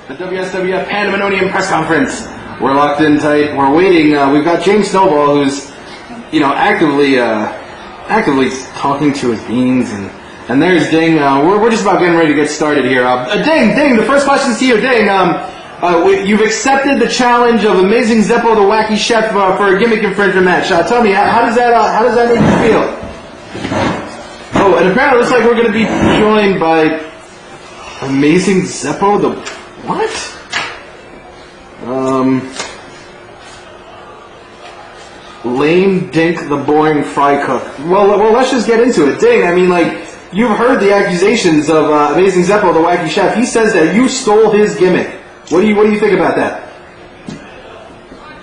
the WSWF Pandemonomium press conference. We're locked in tight. We're waiting. We've got James Snowball, who's, actively talking to his beans, and there's Ding. We're just about getting ready to get started here. Ding. The first question's to you, Ding. You've accepted the challenge of Amazing Zeppo, the Wacky Chef, for a gimmick infringement match. Tell me, how does that make you feel? Oh, and apparently it looks like we're going to be joined by Amazing Zeppo, the what? Lame Dink, the boring fry cook. Well, let's just get into it. Ding, you've heard the accusations of Amazing Zeppo, the Wacky Chef. He says that you stole his gimmick. What do you think about that?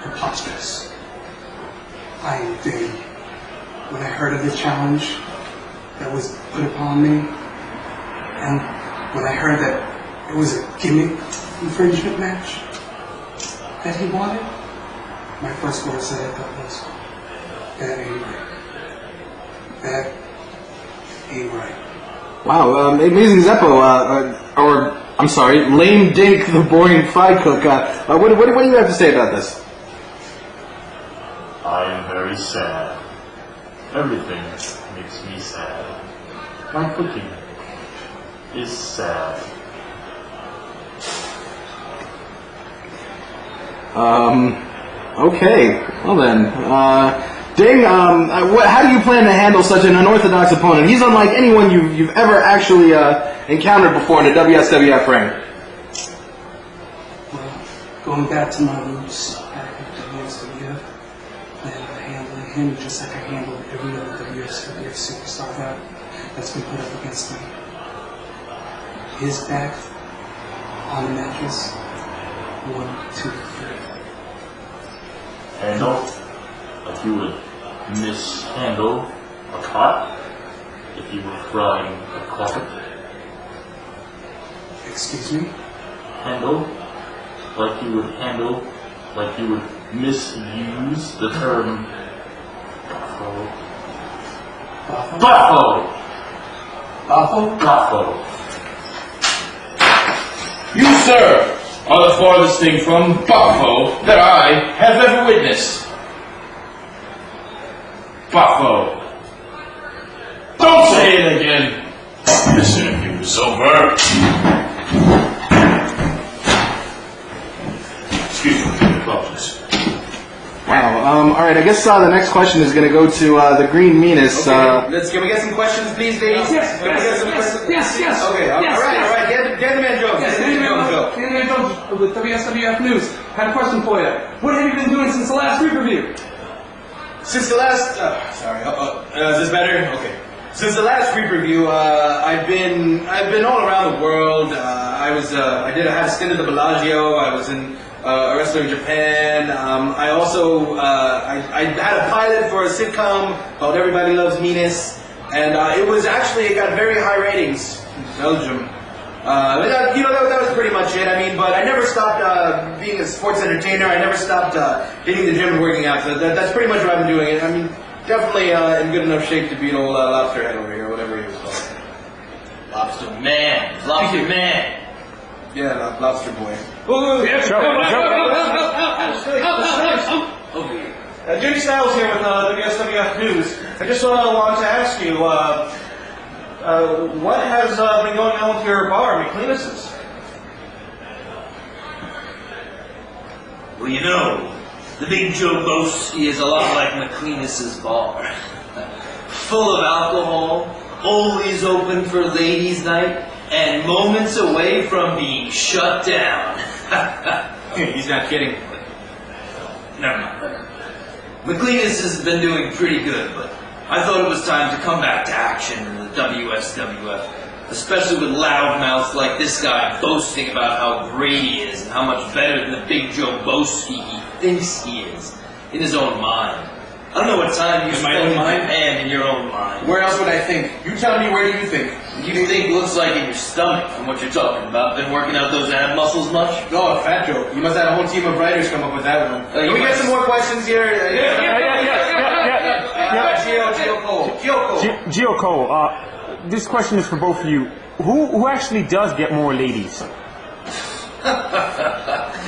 Preposterous. I am Ding. When I heard of the challenge that was put upon me, and when I heard that it was a gimmick infringement match that he wanted, my first words that I thought was, that ain't right. That ain't right. Wow, Amazing Zeppo, I'm sorry, Lame Dink, the boring fry cook. What do you have to say about this? I am very sad. Everything makes me sad. My cooking is sad. Okay. Well then, Ding, how do you plan to handle such an unorthodox opponent? He's unlike anyone you've ever actually encountered before in a WSWF ring. Well, going back to my roots back at WSWF, I plan on handling him just like I handled every other WSWF superstar that's been put up against me. His back on the mattress, 1, 2, 3. Handle, like you would mishandle a pot if you were frying a carpet. Excuse me? Handle, like you would misuse the term buffo. Buffo. You, sir, are the farthest thing from buffo that I have ever witnessed. Buffo. Don't say it again. This interview is over. Excuse me, apologies. Wow. All right. I guess the next question is going to go to the Green Meanest. Can we get some questions, please, ladies? Yes. Okay. All right. Get the man Jones. Pandemonomium Jones with WSWF News. Had a question for you. What have you been doing since the last review? Since the last, is this better? Okay. Since the last review, I've been all around the world. I had a stint at the Bellagio. I was in a wrestler in Japan. I also I had a pilot for a sitcom called Everybody Loves Meanest, and it got very high ratings in Belgium. That was pretty much it. But I never stopped being a sports entertainer. I never stopped hitting the gym and working out. So that's pretty much what I've been doing. Definitely in good enough shape to beat old Lobster Head over here, whatever he was called. Lobster Man. Yeah, Lobster Boy. Jimmy Styles here with WSWF News. I just wanted to ask you, what has been going on with your bar, McLean's? Well, the Big Joe Boski is a lot like McLean's bar. Full of alcohol, always open for ladies' night, and moments away from being shut down. He's not kidding. Never mind. McLean's has been doing pretty good, but I thought it was time to come back to action in the WSWF, especially with loudmouths like this guy boasting about how great he is and how much better than the Big Joe Boski he thinks he is, in his own mind. I don't know what time you spend in Japan in your own mind. Where else would I think? You tell me, where do you think? You think looks like in your stomach, from what you're talking about. Been working out those ab muscles much? Oh, fat joke. You must have a whole team of writers come up with that one. Can we get some more questions here? Gio Cole, this question is for both of you. Who actually does get more ladies?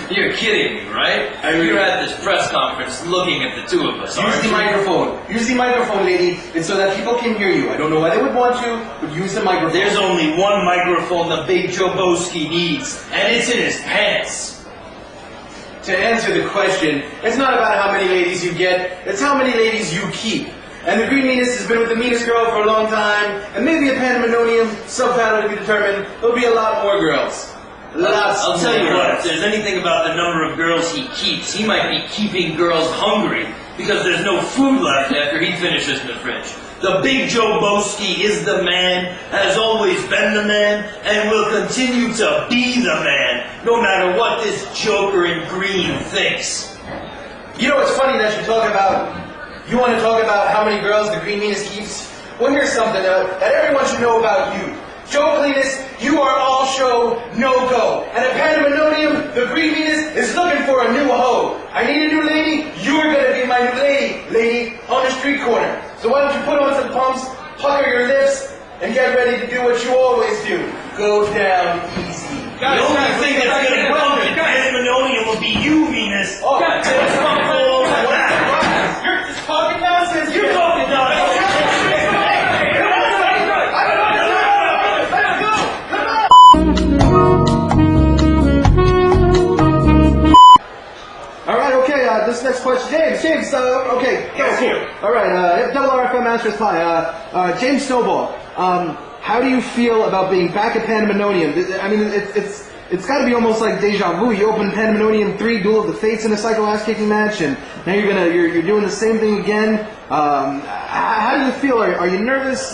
You're kidding me, right? You're at this press conference looking at the two of us, Use aren't the you? microphone. Use the microphone, lady. It's so that people can hear you. I don't know why they would want to, but use the microphone. There's only one microphone the big Joboski needs, and it's in his pants. To answer the question, it's not about how many ladies you get, it's how many ladies you keep. And the Green Meanest has been with the meanest girl for a long time, and maybe a Pandemonomium, subtitle to be determined, there'll be a lot more girls. I'll tell you what, if there's anything about the number of girls he keeps, he might be keeping girls hungry because there's no food left after he finishes in the fridge. The big Joboski is the man, has always been the man, and will continue to be the man, no matter what this joker in green thinks. You know, it's funny that you want to talk about how many girls the Green Meanest keeps? Well, here's something that everyone should know about you. Joe Cleanest, you are all show, no go. And at Pandemonomium, the Green Meanest is looking for a new hoe. I need a new lady, you're gonna be my new lady on the street corner. So why don't you put on some pumps, pucker your lips, and get ready to do what you always do. Go down easy. The only thing that's gonna come to Pandemonomium will be you, Venus. Oh, You're just talking nonsense. You're talking nonsense. This next question, James, okay, Yes, you. All right, double RFM Master's Pie. James Snowball, how do you feel about being back at Pandemonomium? I mean, it's got to be almost like deja vu. You opened Pandemonomium 3, Duel of the Fates in a psycho ass kicking match, and now you're doing the same thing again. How do you feel? Are you nervous?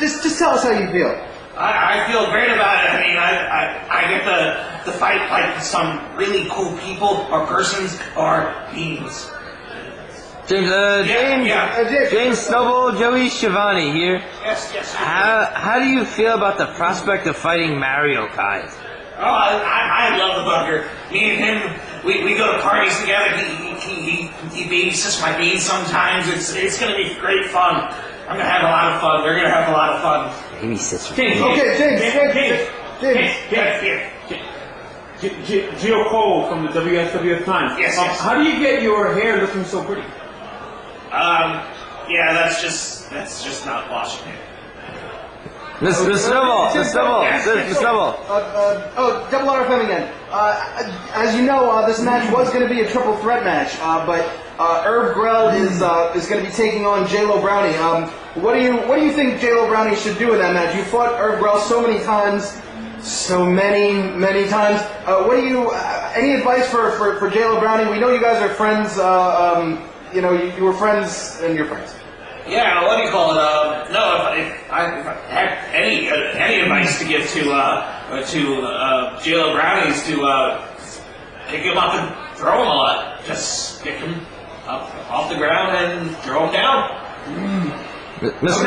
Just tell us how you feel. I feel great about it. I mean, I get to fight like some really cool people or persons or beings. James Snowball, Joey Shivani here. Yes. How do you feel about the prospect of fighting Mario Kai? Oh, I love the bugger. Me and him, we go to parties together. He babysits my beans sometimes. It's gonna be great fun. I'm gonna have a lot of fun. They're gonna have a lot of fun. Babysits. James. Gio Cole from the WSWF Times. Yes. How do you get your hair looking so pretty? Yeah, that's just not washing it. Mr. Snowball. Double RFM again. As you know, this match was going to be a triple threat match, but Herb Grell is going to be taking on J-Lo Brownie. What do you think J-Lo Brownie should do in that match? You fought Herb Grell so many times, so many times. What do you? Any advice for J-Lo Brownie? We know you guys are friends. You were friends and you're friends. Yeah, what do you call it? No, if I had any advice to give to J-Lo Brownies to pick him up and throw him a lot. Just pick him up off the ground and throw him down. Mr.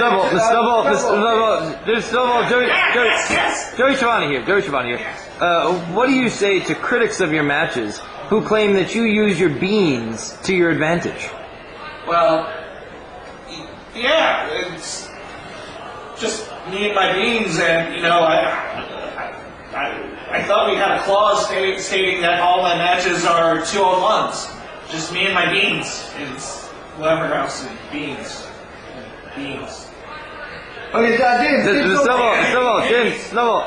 Snowball, Joey Shivani here. What do you say to critics of your matches who claim that you use your beans to your advantage? Well, yeah, it's just me and my beans, and I thought we had a clause stating that all my matches are 2-on-1s. Just me and my beans, and whoever else is beans. Okay, James Snowball.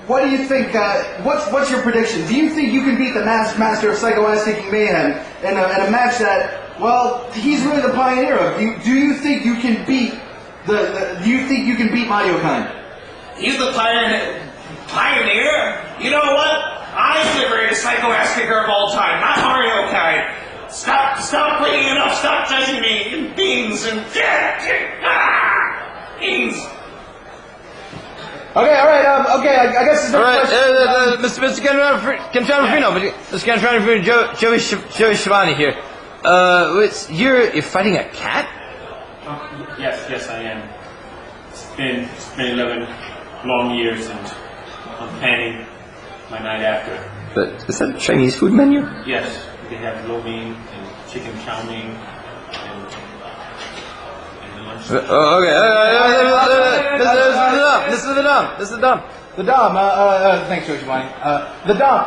What do you think? What's your prediction? Do you think you can beat the master of psycho ass kicking mayhem in a match that? Well, he's really the pioneer of. Do you think you can beat Do you think you can beat Mario Khan? He's the pioneer. You know what? I'm the greatest psycho ass kicker of all time, not Mario Kai. Stop bringing it up. Stop touching me in beans and beans. Okay, all right. Okay, I guess it's all right. Mr. Cantrano, Joey Shivani here. You're fighting a cat? Yes, I am. It's been 11 long years, and I'm planning my night after. But is that a Chinese food menu? Yes, they have lo mein and chicken chow mein and lunch. Okay. This is enough. Dom. This is the Dom. The Dom. Thanks, Joey Giovanni. The Dom.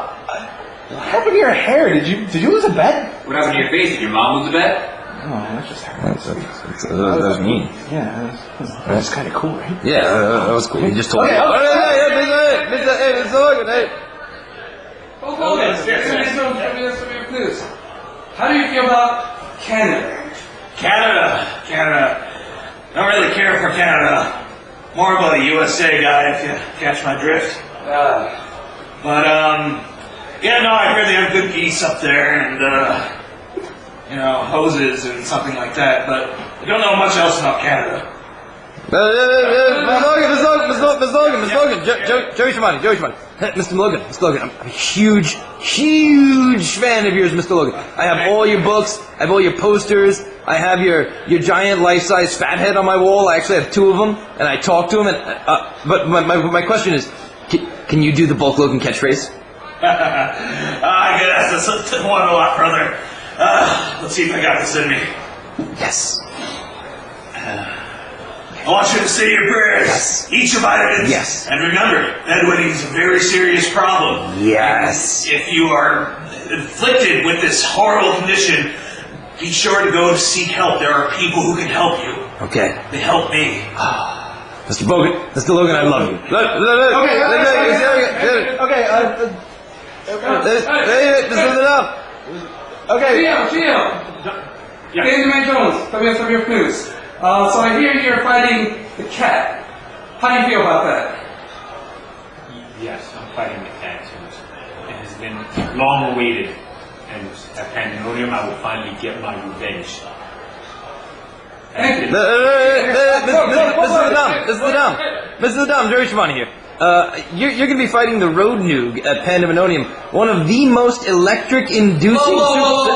What happened to your hair? Did you lose a bet? What happened to your face? Did your mom lose a bet? Oh, that just happened. That was mean. Yeah, that's kind of cool, right? Yeah, that was cool. You just told me. Okay. Hey, Mr. Logan, hey. News. How do you feel about Canada? Canada. Don't really care for Canada. More about a USA guy, if you catch my drift. But, yeah, no, I heard they have good geese up there and, hoses and something like that, but I don't know much else about Canada. Miss Logan, Joey Shimani. Mr. Logan, I'm a huge fan of yours, Mr. Logan. I have all your books, I have all your posters, I have your giant life-size fathead on my wall. I actually have 2 of them, and I talk to him. But my question is, can you do the Bulk Logan catchphrase? I guess that's one a lot further. Let's see if I got this in me. Yes. I want you to say your prayers. Yes. Eat your vitamins. Yes. And remember, bedwetting is a very serious problem. Yes. And if you are afflicted with this horrible condition, be sure to go to seek help. There are people who can help you. Okay. They help me. Mr. Logan, I love you. This is it up. Okay. Gio. Benjamin Jones, WSWF News. So I hear you're fighting the cat. How do you feel about that? Yes, I'm fighting the cat. It has been long awaited, and at Pandemonomium I will finally get my revenge. Thank you. This is the Dom, Jerry Shimani here. You're going to be fighting the Road Noog at Pandemonomium, one of the most electric-inducing... Whoa.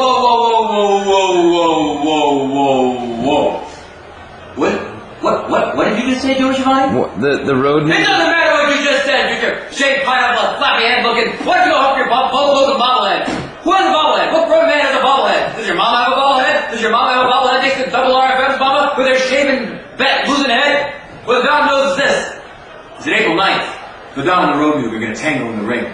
What did you just say, George Giovanni? The Road Noog... It doesn't matter what you just said, you shaved pineapple, flappy head looking. Why don't you go help your Logan bobblehead? Who has a bobblehead? What grown man has a bobblehead? Does your mom have a bobblehead? Does your mom have a bobblehead next to double RFM's mama with their shaven, losing head? Well, the Dom knows this. It's April 9th. The Dom and the Road Noog are going to tangle in the ring.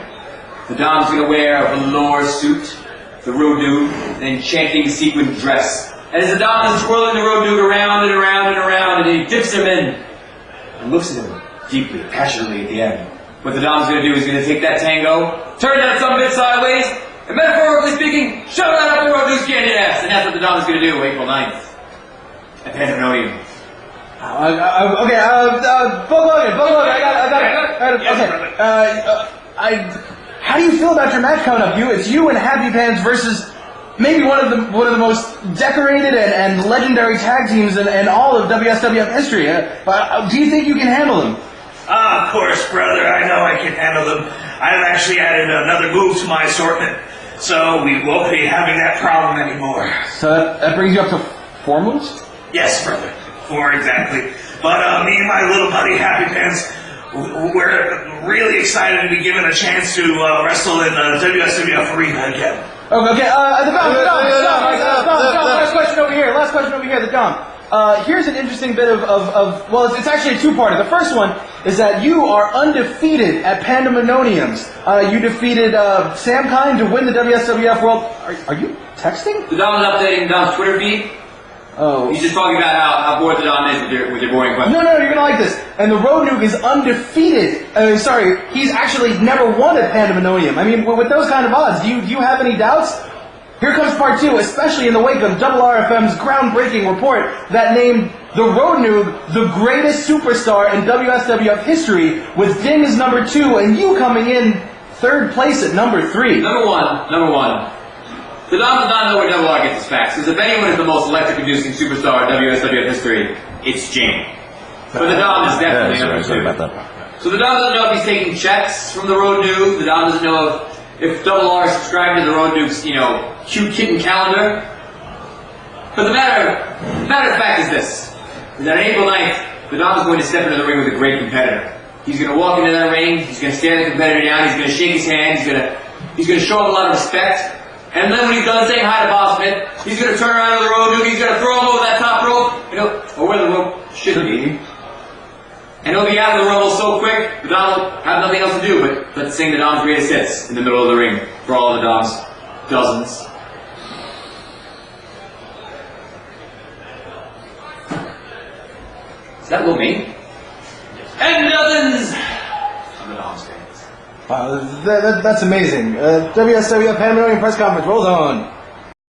The Dom's going to wear a velour suit, the Road Noog, an enchanting sequin dress. And as the Dom is twirling the Road Noog around and around and around, and he dips him in and looks at him deeply, passionately at the end. What the Dom's going to do is going to take that tango, turn that some bit sideways, and metaphorically speaking, shove that up the Road Noog's candy ass. And that's what the Dom's going to do April 9th at Pandemonomium. Bulk Logan, I got it. How do you feel about your match coming up? It's you and Happy Pants versus maybe one of the most decorated and legendary tag teams in all of WSWF history. Do you think you can handle them? Of course, brother. I know I can handle them. I've actually added another move to my assortment, so we won't be having that problem anymore. So that brings you up to 4 moves? Yes, brother. 4 exactly. But me and my little buddy Happy Pants, we're really excited to be given a chance to wrestle in the WSWF arena again. Okay, the Dom, last question over here, the Dom. Here's an interesting bit of it's actually a 2-parter. The first one is that you are undefeated at Pandemononiums. You defeated Sam Kine to win the WSWF World... Are you texting? The Dom is updating the Dom's Twitter feed. Oh. He's just talking about how bored the Dom is with your boring questions. No, you're gonna like this. And the Road Noog is undefeated. He's actually never won at Pandemononium. I mean, with those kind of odds, do you have any doubts? Here comes part 2, especially in the wake of Double RFM's groundbreaking report that named the Road Noog the greatest superstar in WSWF history, with Ding as number 2 and you coming in 3rd place at number 3. Number one. The Dom does not know where Double R gets his facts, because if anyone is the most electric-producing superstar in WSWF history, it's Jane. But the Dom is definitely number 2. So the Dom doesn't know if he's taking checks from the Road Noog. The Dom doesn't know if Double R is subscribed to the Road Noog's, cute kitten calendar. But the matter of fact is this: is that on April 9th, the Dom is going to step into the ring with a great competitor. He's going to walk into that ring. He's going to stare the competitor down. He's going to shake his hand. He's going to show him a lot of respect. And then when he's done saying hi to Bob Smith, he's going to turn around to the Road Noog. He's going to throw him over that top rope, or where the rope should be. And he'll be out of the Rumble so quick, the Dom will have nothing else to do but sing the Dom's greatest hits in the middle of the ring for all the Dom's dozens. Is that Will me? And nothing's on the Dom's fans. Wow, that's amazing. WSWF Pandemonomium press conference. Roll on.